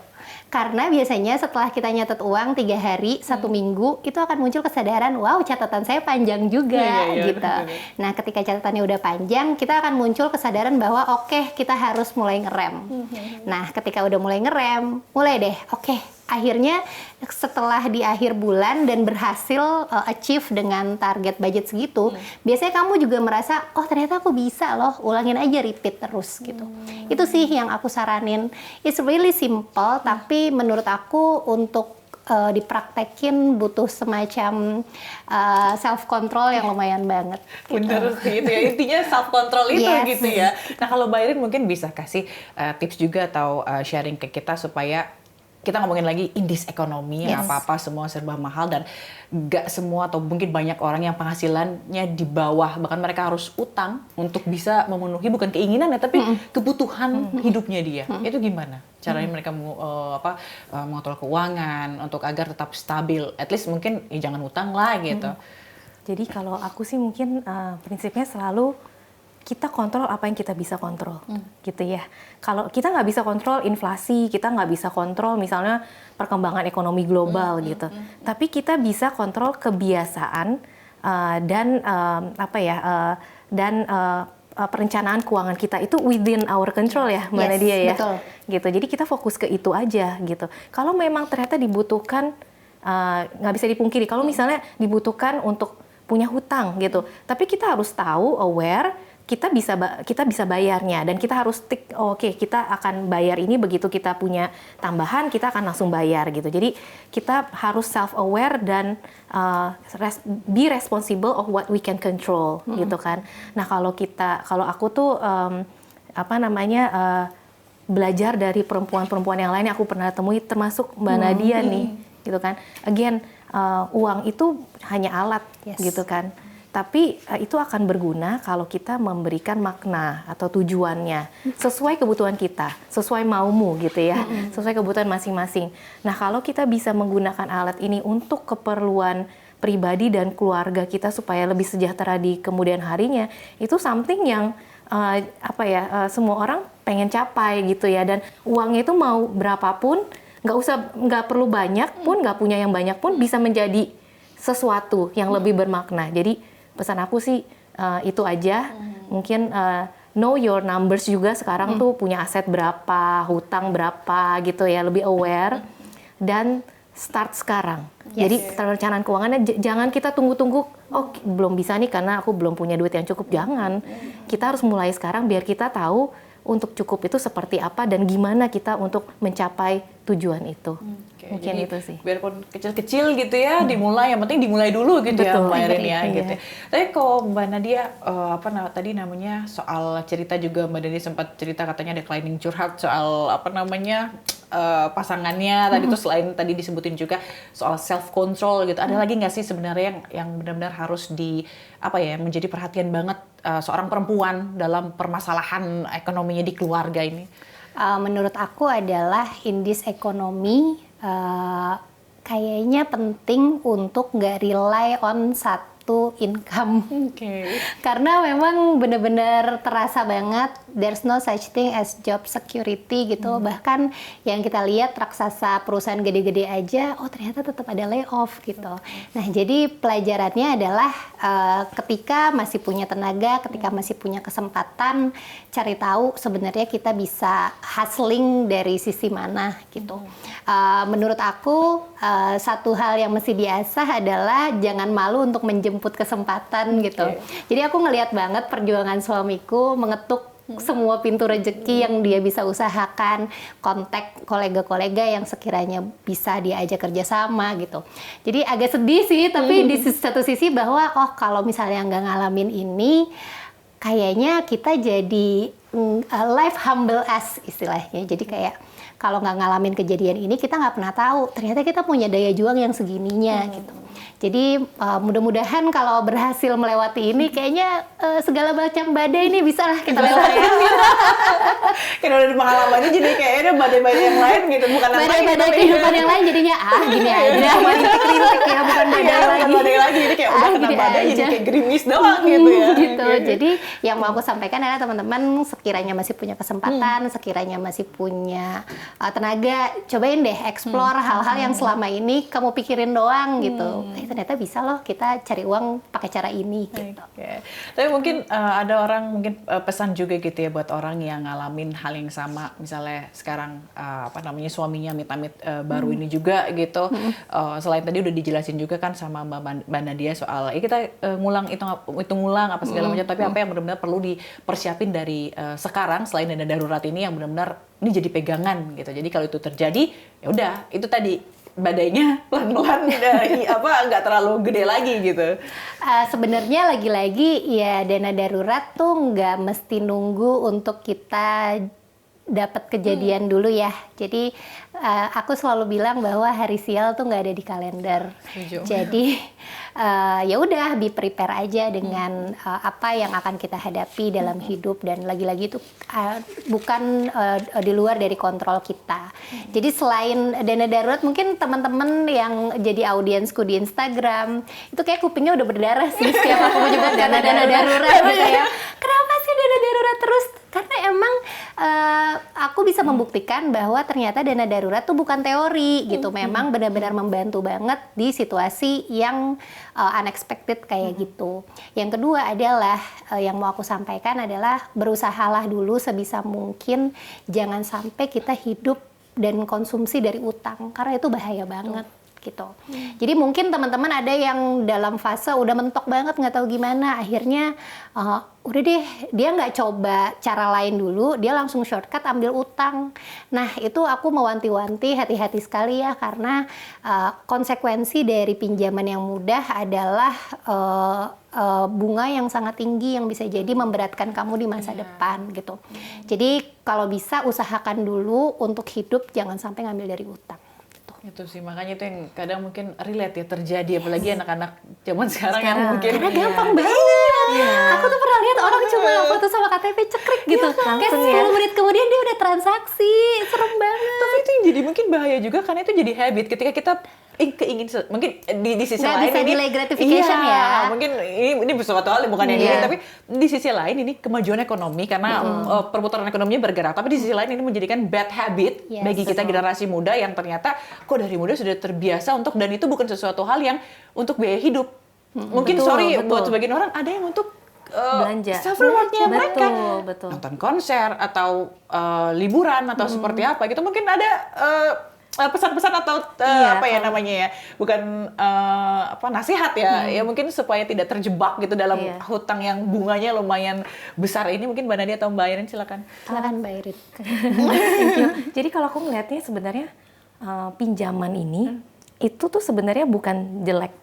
Karena biasanya setelah kita nyatet uang 3 hari, 1 minggu, itu akan muncul kesadaran, wow catatan saya panjang juga gitu. bener. Nah ketika catatannya udah panjang, kita akan muncul kesadaran bahwa oke, kita harus mulai ngerem. Nah ketika udah mulai ngerem, mulai deh, oke. Akhirnya setelah di akhir bulan dan berhasil achieve dengan target budget segitu, biasanya kamu juga merasa, oh ternyata aku bisa loh, ulangin aja repeat terus gitu. Itu sih yang aku saranin. It's really simple, tapi menurut aku untuk dipraktekin butuh semacam self control yang lumayan banget. Bener sih itu ya, intinya self control itu Yes. gitu ya. Nah kalau Mbak Irin mungkin bisa kasih tips juga atau sharing ke kita supaya kita ngomongin lagi in this ekonomi yang Yes. apa-apa semua serba mahal dan gak semua atau mungkin banyak orang yang penghasilannya di bawah, bahkan mereka harus utang untuk bisa memenuhi bukan keinginan ya tapi kebutuhan hidupnya dia. Itu gimana caranya mereka mengontrol keuangan untuk agar tetap stabil, at least mungkin ya jangan utang lah gitu. Jadi kalau aku sih mungkin prinsipnya selalu kita kontrol apa yang kita bisa kontrol, gitu ya. Kalau kita nggak bisa kontrol inflasi, kita nggak bisa kontrol misalnya perkembangan ekonomi global gitu. Tapi kita bisa kontrol kebiasaan dan perencanaan keuangan kita itu within our control ya, Mbak Yes, Nadia ya. betul. Gitu. Jadi kita fokus ke itu aja gitu. Kalau memang ternyata dibutuhkan, nggak bisa dipungkiri. Kalau misalnya dibutuhkan untuk punya hutang gitu, tapi kita harus tahu aware kita bisa bayarnya dan kita harus oke, kita akan bayar ini begitu kita punya tambahan kita akan langsung bayar gitu. Jadi kita harus self aware dan be responsible of what we can control gitu kan. Nah kalau aku tuh belajar dari perempuan-perempuan yang lain yang aku pernah temui termasuk Mbak Nadia nih gitu kan. Again uang itu hanya alat gitu kan. Tapi itu akan berguna kalau kita memberikan makna atau tujuannya sesuai kebutuhan kita, sesuai maumu gitu ya, sesuai kebutuhan masing-masing. Nah kalau kita bisa menggunakan alat ini untuk keperluan pribadi dan keluarga kita supaya lebih sejahtera di kemudian harinya, itu something yang semua orang pengen capai gitu ya. Dan uangnya itu mau berapapun, nggak perlu banyak pun, nggak punya yang banyak pun bisa menjadi sesuatu yang lebih bermakna. Jadi pesan aku sih itu aja. Mungkin know your numbers juga sekarang tuh punya aset berapa, hutang berapa gitu ya, lebih aware dan start sekarang. Jadi perencanaan keuangannya jangan kita tunggu-tunggu, oh belum bisa nih karena aku belum punya duit yang cukup. Jangan. Kita harus mulai sekarang biar kita tahu untuk cukup itu seperti apa dan gimana kita untuk mencapai tujuan itu. Mungkin jadi, itu sih. Biarpun kecil-kecil gitu ya, dimulai, yang penting dimulai dulu gitu. Betul, ya Mbak Irin ya. iya. Gitu. Tapi kalau Mbak Nadia, tadi namanya soal cerita juga Mbak Nadia sempat cerita katanya ada climbing curhat soal pasangannya tadi tuh selain tadi disebutin juga soal self control gitu. Ada lagi nggak sih sebenarnya yang benar-benar harus menjadi perhatian banget seorang perempuan dalam permasalahan ekonominya di keluarga ini? Menurut aku adalah in this ekonomi kayaknya penting untuk nggak rely on satu income. Karena memang benar-benar terasa banget there's no such thing as job security gitu. Bahkan yang kita lihat raksasa perusahaan gede-gede aja, oh ternyata tetap ada layoff gitu. Nah jadi pelajarannya adalah ketika masih punya tenaga, ketika masih punya kesempatan, cari tahu sebenarnya kita bisa hustling dari sisi mana gitu. Menurut aku satu hal yang mesti diasah adalah jangan malu untuk menjemput kesempatan gitu. Jadi aku ngelihat banget perjuangan suamiku mengetuk semua pintu rezeki yang dia bisa usahakan, kontak kolega-kolega yang sekiranya bisa diajak kerjasama gitu. Jadi agak sedih sih, tapi di satu sisi bahwa kalau misalnya nggak ngalamin ini, kayaknya kita jadi life humble us istilahnya. Jadi kayak kalau nggak ngalamin kejadian ini kita nggak pernah tahu ternyata kita punya daya juang yang segininya gitu. Jadi mudah-mudahan kalau berhasil melewati ini kayaknya segala macam badai ini bisa lah kita lewatin. Karena udah pengalamannya jadi kayaknya badai-badai yang lain gitu, bukan Badai-badai kehidupan yang lain jadinya gini aja, rintik-rintik ya, bukan badai lagi. Badai lagi, jadi kayak udah kena gini badai jadi aja. kayak gerimis doang gitu ya. Gitu. Jadi yang mau aku sampaikan adalah teman-teman sekiranya masih punya kesempatan, sekiranya masih punya tenaga, cobain deh explore hal-hal yang selama ini kamu pikirin doang gitu. Ternyata bisa loh kita cari uang pakai cara ini gitu. Oke. Tapi mungkin ada orang mungkin pesan juga gitu ya buat orang yang ngalamin hal yang sama, misalnya sekarang suaminya amit-amit baru ini juga gitu. Selain tadi udah dijelasin juga kan sama Mbak Nadia soal kita ngulang hitung ulang apa segala macam, tapi apa yang benar-benar perlu dipersiapin dari sekarang selain dana darurat ini yang benar-benar ini jadi pegangan gitu. Jadi kalau itu terjadi ya udah itu tadi badainya pelan-pelan nggak terlalu gede lagi gitu. Sebenarnya lagi-lagi ya dana darurat tuh nggak mesti nunggu untuk kita dapat kejadian dulu ya. Jadi aku selalu bilang bahwa hari sial tuh nggak ada di kalender. Jadi ya udah be prepare aja dengan apa yang akan kita hadapi dalam hidup, dan lagi-lagi itu bukan di luar dari kontrol kita. Jadi selain dana darurat, mungkin teman-teman yang jadi audiensku di Instagram itu kayak kupingnya udah berdarah sih setiap aku menyebut dana darurat gitu ya. Kenapa sih dana darurat terus? Karena emang aku bisa membuktikan bahwa ternyata dana darurat tuh bukan teori gitu. Memang benar-benar membantu banget di situasi yang unexpected kayak gitu. Yang kedua adalah yang mau aku sampaikan adalah berusahalah dulu sebisa mungkin jangan sampai kita hidup dan konsumsi dari utang, karena itu bahaya banget. Gitu. Jadi mungkin teman-teman ada yang dalam fase udah mentok banget nggak tahu gimana, akhirnya udah deh dia nggak coba cara lain dulu, dia langsung shortcut ambil utang. Nah itu aku mewanti-wanti hati-hati sekali ya, karena konsekuensi dari pinjaman yang mudah adalah bunga yang sangat tinggi yang bisa jadi memberatkan kamu di masa depan gitu. Jadi kalau bisa usahakan dulu untuk hidup jangan sampai ngambil dari utang. Itu sih, makanya itu yang kadang mungkin relate ya terjadi, apalagi anak-anak zaman sekarang yang mungkin karena gampang banget. Aku tuh pernah lihat orang cuma foto sama KTP cekrek gitu, kayak 10 menit kemudian dia udah transaksi, serem banget. Tapi itu yang jadi mungkin bahaya juga, karena itu jadi habit ketika kita mungkin di sisi nggak lain bisa ini delay gratification ya. Mungkin ini sesuatu hal bukan yang ini, tapi di sisi lain ini kemajuan ekonomi karena perputaran ekonominya bergerak, tapi di sisi lain ini menjadikan bad habit bagi kita generasi muda yang ternyata kok dari muda sudah terbiasa dan itu bukan sesuatu hal yang untuk biaya hidup. Mungkin buat sebagian orang ada yang untuk belanja self rewardnya mereka, betul. nonton konser atau liburan atau seperti apa gitu, mungkin ada pesan-pesan atau bukan nasihat ya mungkin supaya tidak terjebak gitu dalam hutang yang bunganya lumayan besar ini. Mungkin Mbak Nadia atau Mbak Irin silakan Mbak Irin. Jadi kalau aku ngelihatnya sebenarnya pinjaman ini itu tuh sebenarnya bukan jelek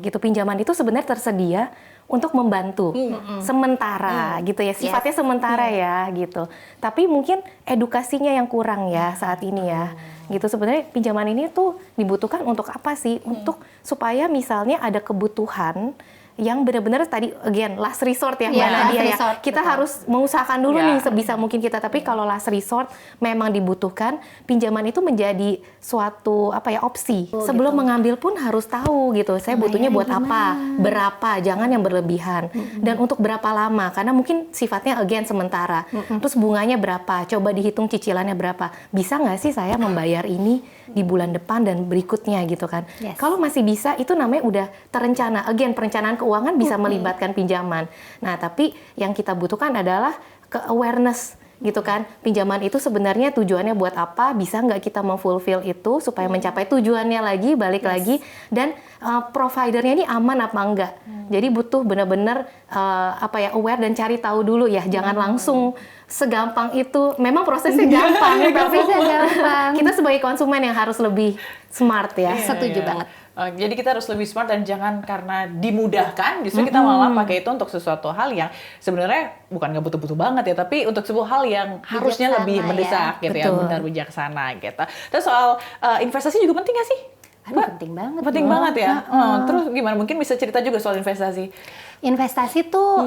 gitu. Pinjaman itu sebenarnya tersedia untuk membantu sementara gitu ya, sifatnya sementara ya gitu. Tapi mungkin edukasinya yang kurang ya saat ini ya. Gitu, sebenarnya pinjaman ini tuh dibutuhkan untuk apa sih? Untuk supaya misalnya ada kebutuhan yang benar-benar tadi again last resort ya Mbak Nadia ya. Kita harus mengusahakan dulu nih sebisa mungkin kita, tapi kalau last resort memang dibutuhkan, pinjaman itu menjadi suatu opsi. Sebelum mengambil pun harus tahu gitu, saya butuhnya buat apa, berapa, jangan yang berlebihan. Dan untuk berapa lama, karena mungkin sifatnya again sementara. Terus bunganya berapa, coba dihitung cicilannya berapa. Bisa nggak sih saya membayar ini di bulan depan dan berikutnya gitu kan. Kalau masih bisa, itu namanya udah terencana. Again, perencanaan keuangan bisa melibatkan pinjaman. Nah, tapi yang kita butuhkan adalah ke-awareness gitu kan. Pinjaman itu sebenarnya tujuannya buat apa? Bisa nggak kita memfulfill itu supaya mencapai tujuannya lagi, balik lagi. Dan providernya ini aman apa enggak. Jadi butuh benar-benar aware dan cari tahu dulu ya. Jangan langsung segampang itu. Memang prosesnya gampang, tapi kita sebagai konsumen yang harus lebih smart ya. Setuju banget. Jadi kita harus lebih smart dan jangan karena dimudahkan, justru kita malah pakai itu untuk sesuatu hal yang sebenarnya bukan nggak butuh-butuh banget ya, tapi untuk sebuah hal yang harusnya Bijaksana lebih ya. mendesak gitu ya, Betul. benar bijaksana gitu. Terus soal investasi juga penting nggak sih? Aduh, penting banget. Penting loh. banget ya. Terus gimana? Mungkin bisa cerita juga soal investasi. Investasi tuh,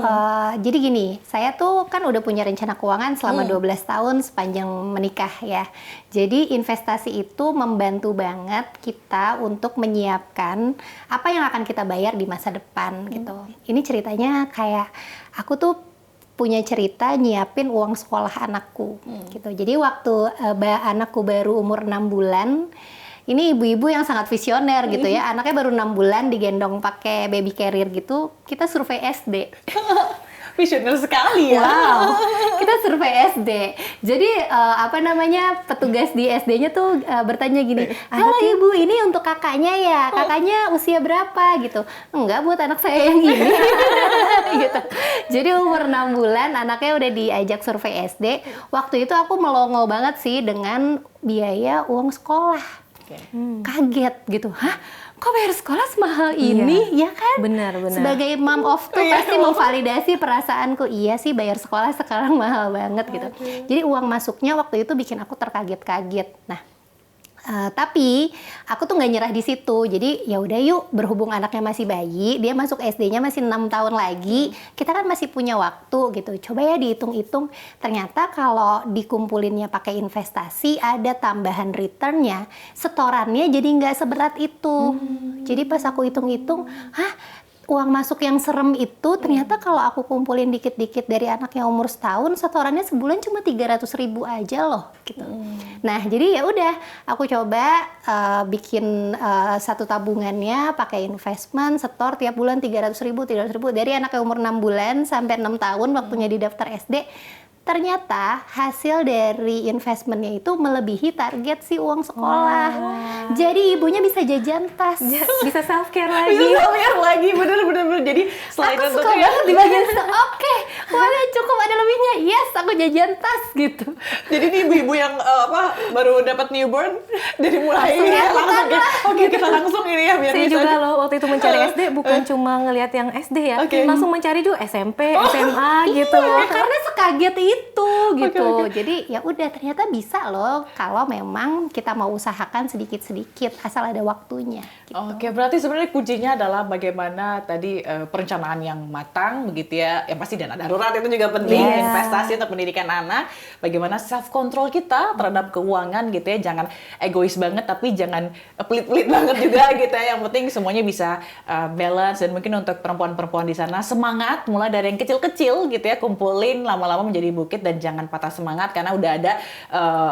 jadi gini, saya tuh kan udah punya rencana keuangan selama 12 tahun sepanjang menikah ya. Jadi investasi itu membantu banget kita untuk menyiapkan apa yang akan kita bayar di masa depan gitu. Ini ceritanya kayak aku tuh punya cerita nyiapin uang sekolah anakku gitu. Jadi waktu anakku baru umur 6 bulan, ini ibu-ibu yang sangat visioner gitu ya. Anaknya baru 6 bulan digendong pakai baby carrier gitu. Kita survei SD. Visioner sekali ya. Wow, kita survei SD. Jadi petugas di SD-nya tuh bertanya gini, halo ibu, ini untuk kakaknya ya? Kakaknya usia berapa gitu? Enggak, buat anak saya yang ini. Gitu. Jadi umur 6 bulan anaknya udah diajak survei SD. Waktu itu aku melongo banget sih dengan biaya uang sekolah. Kaget gitu, hah? Kok bayar sekolah semahal ini? Ya kan? Benar. Sebagai mom of two pasti memvalidasi perasaanku. Iya sih, bayar sekolah sekarang mahal banget gitu. Jadi uang masuknya waktu itu bikin aku terkaget-kaget. Nah, tapi aku tuh nggak nyerah di situ. Jadi ya udah yuk, berhubung anaknya masih bayi, dia masuk SD-nya masih 6 tahun lagi, kita kan masih punya waktu gitu. Coba ya dihitung-hitung. Ternyata kalau dikumpulinnya pakai investasi, ada tambahan returnnya, setorannya jadi nggak seberat itu. Jadi pas aku hitung-hitung, uang masuk yang serem itu ternyata kalau aku kumpulin dikit-dikit dari anak yang umur setahun, setorannya sebulan cuma 300.000 aja loh gitu. Nah, jadi ya udah aku coba bikin satu tabungannya pakai investment, setor tiap bulan 300.000 dari anak yang umur 6 bulan sampai 6 tahun waktunya di daftar SD. Ternyata hasil dari investmentnya itu melebihi target si uang sekolah. Jadi ibunya bisa jajan tas. Bisa self care lagi. Bisa bayar lagi, bener. Jadi selain Aku untuk suka banget di bagian oke, uangnya cukup, ada lebihnya. Yes, aku jajan tas gitu. Jadi ini ibu-ibu yang baru dapat newborn dari mulai Langsung ya, langsung kita oke, kita langsung ini ya biar Saya bisa. juga loh waktu itu mencari SD bukan cuma ngelihat yang SD ya, Oke. langsung mencari juga SMP, SMA gitu. Iya, karena sekaget itu gitu. Oke. Jadi ya udah, ternyata bisa loh kalau memang kita mau usahakan sedikit-sedikit asal ada waktunya. Gitu. Oke, berarti sebenarnya kuncinya adalah bagaimana tadi perencanaan yang matang begitu ya. Yang pasti dana darurat itu juga penting, Iya. investasi untuk pendidikan anak, bagaimana self control kita terhadap keuangan gitu ya. Jangan egois banget tapi jangan pelit-pelit banget juga gitu ya. Yang penting semuanya bisa balance, dan mungkin untuk perempuan-perempuan di sana semangat mulai dari yang kecil-kecil gitu ya, kumpulin lama-lama menjadi bukit dan jangan patah semangat karena udah ada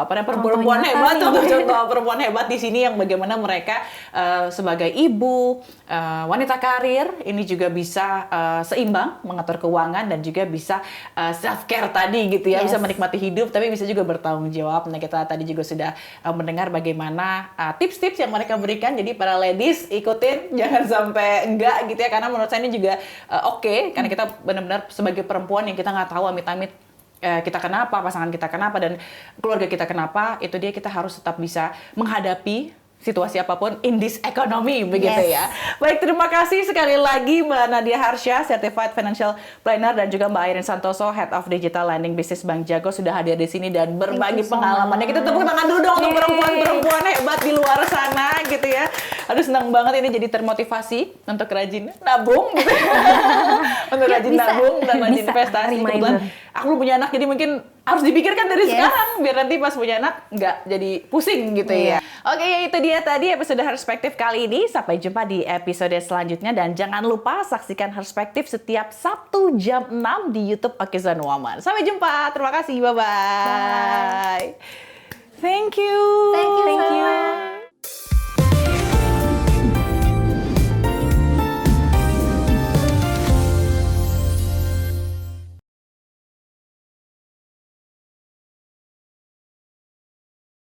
perempuan nyata hebat, nih. contoh-contoh perempuan hebat di sini yang bagaimana mereka sebagai ibu, wanita karir ini juga bisa seimbang mengatur keuangan dan juga bisa self care tadi gitu ya, Yes. bisa menikmati hidup tapi bisa juga bertanggung jawab. Nah, kita tadi juga sudah mendengar bagaimana tips-tips yang mereka berikan. Jadi para ladies ikutin, jangan sampai enggak gitu ya, karena menurut saya ini juga oke, karena kita benar-benar sebagai perempuan yang kita nggak tahu amit-amit kita kenapa, pasangan kita kenapa, dan keluarga kita kenapa, itu dia kita harus tetap bisa menghadapi situasi apapun in this economy begitu Yes. ya. Baik, terima kasih sekali lagi Mbak Nadia Harsha, Certified Financial Planner, dan juga Mbak Airin Santoso, Head of Digital Lending Business Bank Jago sudah hadir di sini dan berbagi so pengalamannya. Kita tepuk tangan dulu dong untuk perempuan-perempuan hebat di luar sana gitu ya. Aduh, senang banget ini jadi termotivasi untuk rajin nabung gitu. Untuk Ya, rajin bisa. nabung dan rajin Bisa, investasi. reminder. Kebetulan aku belum punya anak, jadi mungkin harus dipikirkan dari Yes. sekarang biar nanti pas punya anak nggak jadi pusing gitu ya. Oke, ya itu dia tadi episode Perspektif kali ini. Sampai jumpa di episode selanjutnya dan jangan lupa saksikan Perspektif setiap Sabtu jam 6 di YouTube Okizan Woman. Sampai jumpa. Terima kasih. Bye-bye. Thank you. Thank you so Thank you. much.